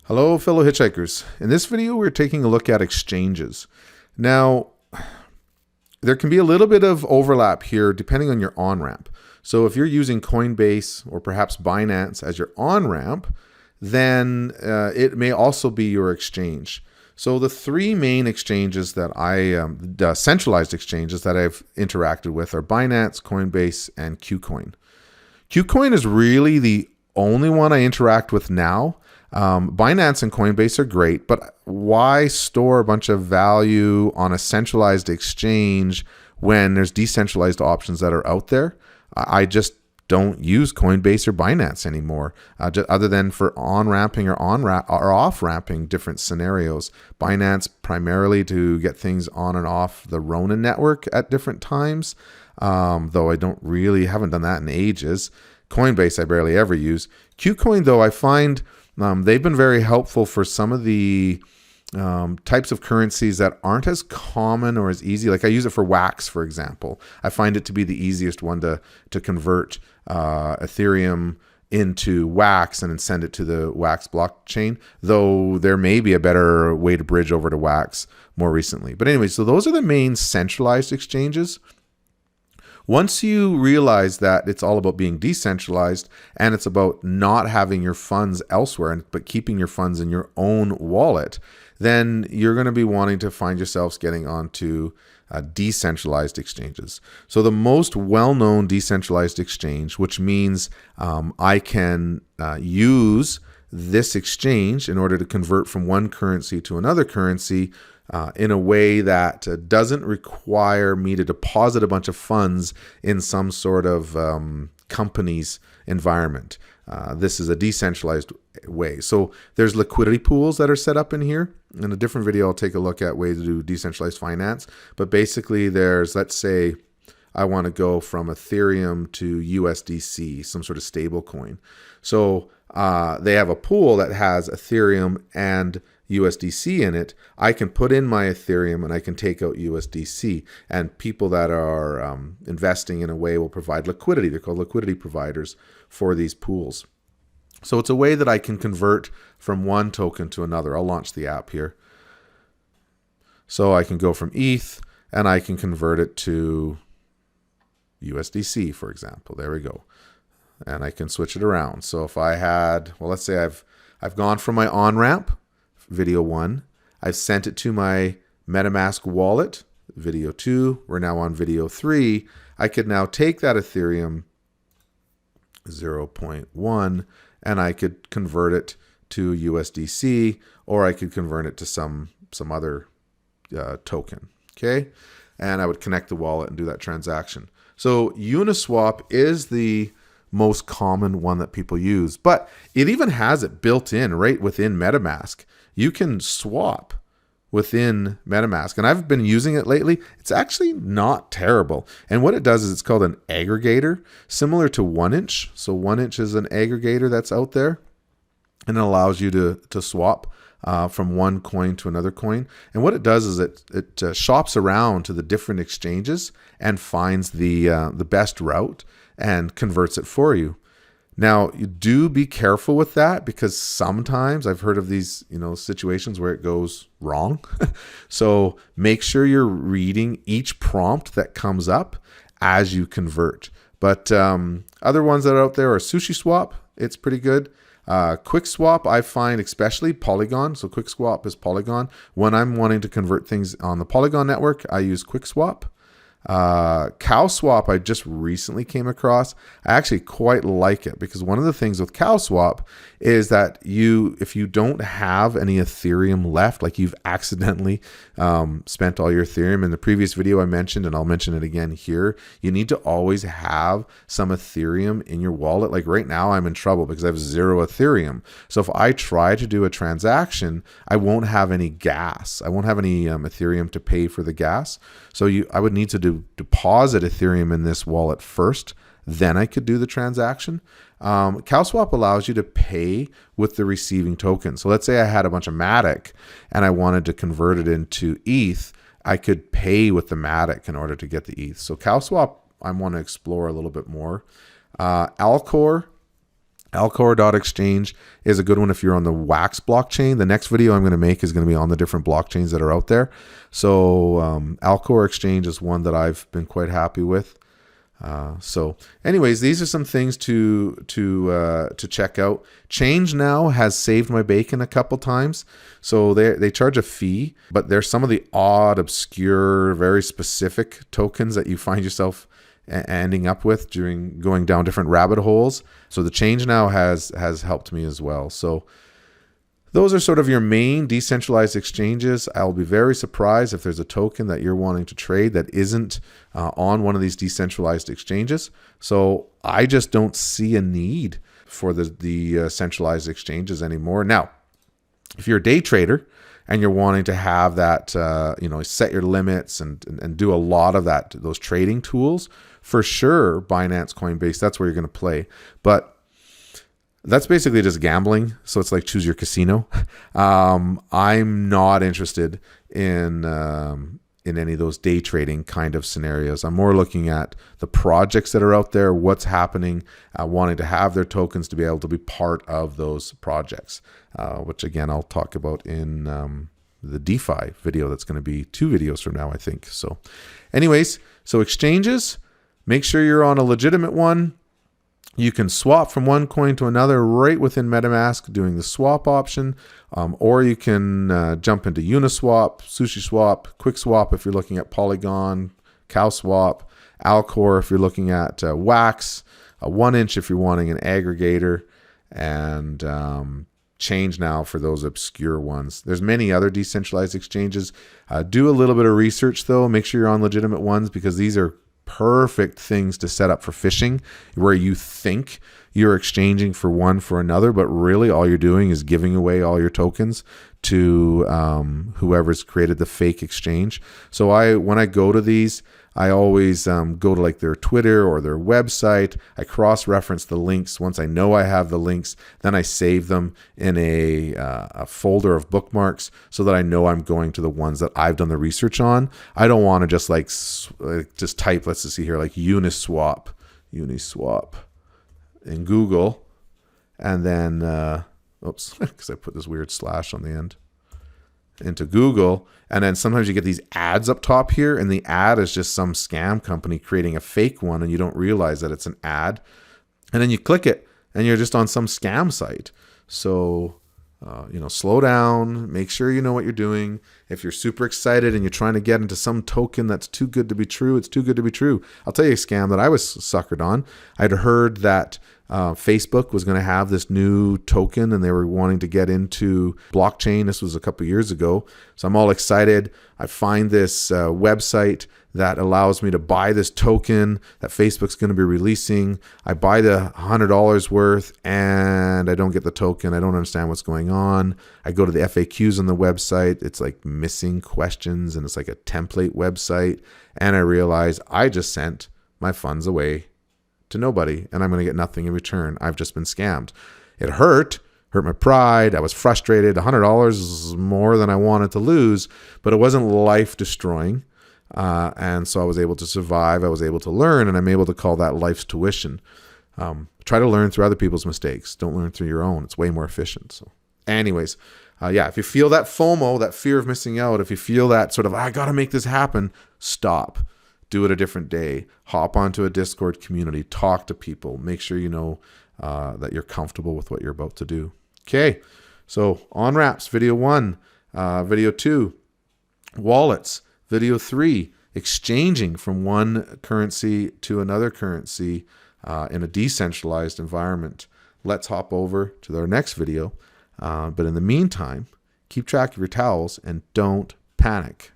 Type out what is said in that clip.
Hello, fellow hitchhikers. In this video, we're taking a look at exchanges. Now, there can be a little bit of overlap here depending on your on-ramp. So if you're using Coinbase or perhaps Binance as your on-ramp, then it may also be your exchange. So the three main exchanges that the centralized exchanges that I've interacted with are Binance, Coinbase, and KuCoin. KuCoin is really the only one I interact with now. Binance and Coinbase are great, but why store a bunch of value on a centralized exchange when there's decentralized options that are out there? I just don't use Coinbase or Binance anymore, other than for on-ramping or off-ramping different scenarios. Binance primarily to get things on and off the Ronin network at different times, though I haven't done that in ages. Coinbase I barely ever use. KuCoin, though, I find they've been very helpful for some of the types of currencies that aren't as common or as easy. Like I use it for Wax, for example. I find it to be the easiest one to convert Ethereum into Wax and then send it to the Wax blockchain, though there may be a better way to bridge over to Wax more recently. But anyway, so those are the main centralized exchanges. Once you realize that it's all about being decentralized and it's about not having your funds elsewhere, but keeping your funds in your own wallet, then you're going to be wanting to find yourselves getting onto decentralized exchanges. So the most well-known decentralized exchange, which means I can use this exchange in order to convert from one currency to another currency in a way that doesn't require me to deposit a bunch of funds in some sort of company's environment. This is a decentralized way. So there's liquidity pools that are set up in here. In a different video, I'll take a look at ways to do decentralized finance. But basically let's say I want to go from Ethereum to USDC, some sort of stable coin. So they have a pool that has Ethereum and USDC in it. I can put in my Ethereum and I can take out USDC, and people that are investing in a way will provide liquidity. They're called liquidity providers for these pools. So it's a way that I can convert from one token to another. I'll launch the app here. So I can go from ETH and I can convert it to USDC, for example. There we go. And I can switch it around. So if I had, well, let's say I've gone from my on-ramp, video 1. I've sent it to my MetaMask wallet, video 2. We're now on video 3. I could now take that Ethereum 0.1 and I could convert it to USDC, or I could convert it to some other token. Okay, and I would connect the wallet and do that transaction. So Uniswap is the most common one that people use, but it even has it built in right within MetaMask. You can swap within MetaMask, and I've been using it lately. It's actually not terrible. And what it does is it's called an aggregator, similar to 1inch. So 1inch is an aggregator that's out there, and it allows you to swap from one coin to another coin. And what it does is it shops around to the different exchanges and finds the best route and converts it for you. Now, you do be careful with that, because sometimes I've heard of these, situations where it goes wrong. So make sure you're reading each prompt that comes up as you convert. But other ones that are out there are SushiSwap. It's pretty good. QuickSwap, I find, especially Polygon. So QuickSwap is Polygon. When I'm wanting to convert things on the Polygon network, I use QuickSwap. CowSwap I just recently came across. I actually quite like it, because one of the things with CowSwap is that if you don't have any Ethereum left, like you've accidentally spent all your Ethereum, in the previous video I mentioned, and I'll mention it again here, you need to always have some Ethereum in your wallet. Like right now I'm in trouble because I have 0 Ethereum. So if I try to do a transaction, I won't have any gas. I won't have any Ethereum to pay for the gas. So I would need to deposit Ethereum in this wallet first, then I could do the transaction. CowSwap allows you to pay with the receiving token. So let's say I had a bunch of Matic and I wanted to convert it into ETH. I could pay with the Matic in order to get the ETH. So CowSwap I want to explore a little bit more. Alcor Alcor.exchange is a good one if you're on the Wax blockchain. The next video I'm going to make is going to be on the different blockchains that are out there. So Alcor Exchange is one that I've been quite happy with. So anyways, these are some things to check out. Change Now has saved my bacon a couple times. So they charge a fee, but there's some of the odd, obscure, very specific tokens that you find yourself ending up with during going down different rabbit holes. So the Change Now has helped me as well. So those are sort of your main decentralized exchanges. I'll be very surprised if there's a token that you're wanting to trade that isn't on one of these decentralized exchanges. So I just don't see a need for the centralized exchanges anymore. Now, if you're a day trader and you're wanting to have that, set your limits and do a lot of those trading tools, for sure, Binance, Coinbase, that's where you're going to play. But that's basically just gambling. So it's like choose your casino. I'm not interested in any of those day trading kind of scenarios. I'm more looking at the projects that are out there, what's happening, wanting to have their tokens to be able to be part of those projects, which again, I'll talk about in the DeFi video. That's going to be 2 videos from now, I think. So anyways, so exchanges, make sure you're on a legitimate one. You can swap from one coin to another right within MetaMask doing the swap option, or you can jump into Uniswap, SushiSwap, QuickSwap if you're looking at Polygon, CowSwap, Alcor if you're looking at Wax, 1inch if you're wanting an aggregator, and Change Now for those obscure ones. There's many other decentralized exchanges. Do a little bit of research though. Make sure you're on legitimate ones because these are perfect things to set up for phishing, where you think you're exchanging for one for another, but really all you're doing is giving away all your tokens to whoever's created the fake exchange. So when I go to these, I always go to like their Twitter or their website. I cross-reference the links. Once I know I have the links, then I save them in a folder of bookmarks so that I know I'm going to the ones that I've done the research on. I don't want to just just type, let's just see here, like Uniswap in Google, and then, oops, because I put this weird slash on the end, into Google, and then sometimes you get these ads up top here, and the ad is just some scam company creating a fake one, and you don't realize that it's an ad, and then you click it, and you're just on some scam site. So, slow down, make sure you know what you're doing. If you're super excited and you're trying to get into some token that's too good to be true, it's too good to be true. I'll tell you a scam that I was suckered on. I'd heard that Facebook was going to have this new token and they were wanting to get into blockchain. This was a couple years ago. So I'm all excited. I find this website that allows me to buy this token that Facebook's going to be releasing. I buy the $100 worth and I don't get the token. I don't understand what's going on. I go to the FAQs on the website. It's like missing questions and it's like a template website. And I realize I just sent my funds away to nobody and I'm going to get nothing in return. I've just been scammed. It hurt my pride. I was frustrated. $100 is more than I wanted to lose, but it wasn't life destroying. And so I was able to survive. I was able to learn, and I'm able to call that life's tuition. Try to learn through other people's mistakes. Don't learn through your own. It's way more efficient. So anyways, if you feel that FOMO, that fear of missing out, if you feel that sort of, I got to make this happen, stop. Do it a different day. Hop onto a Discord community. Talk to people. Make sure you know that you're comfortable with what you're about to do. Okay, so on-ramps, video 1. Video 2, wallets. Video 3, exchanging from one currency to another currency in a decentralized environment. Let's hop over to our next video. But in the meantime, keep track of your towels and don't panic.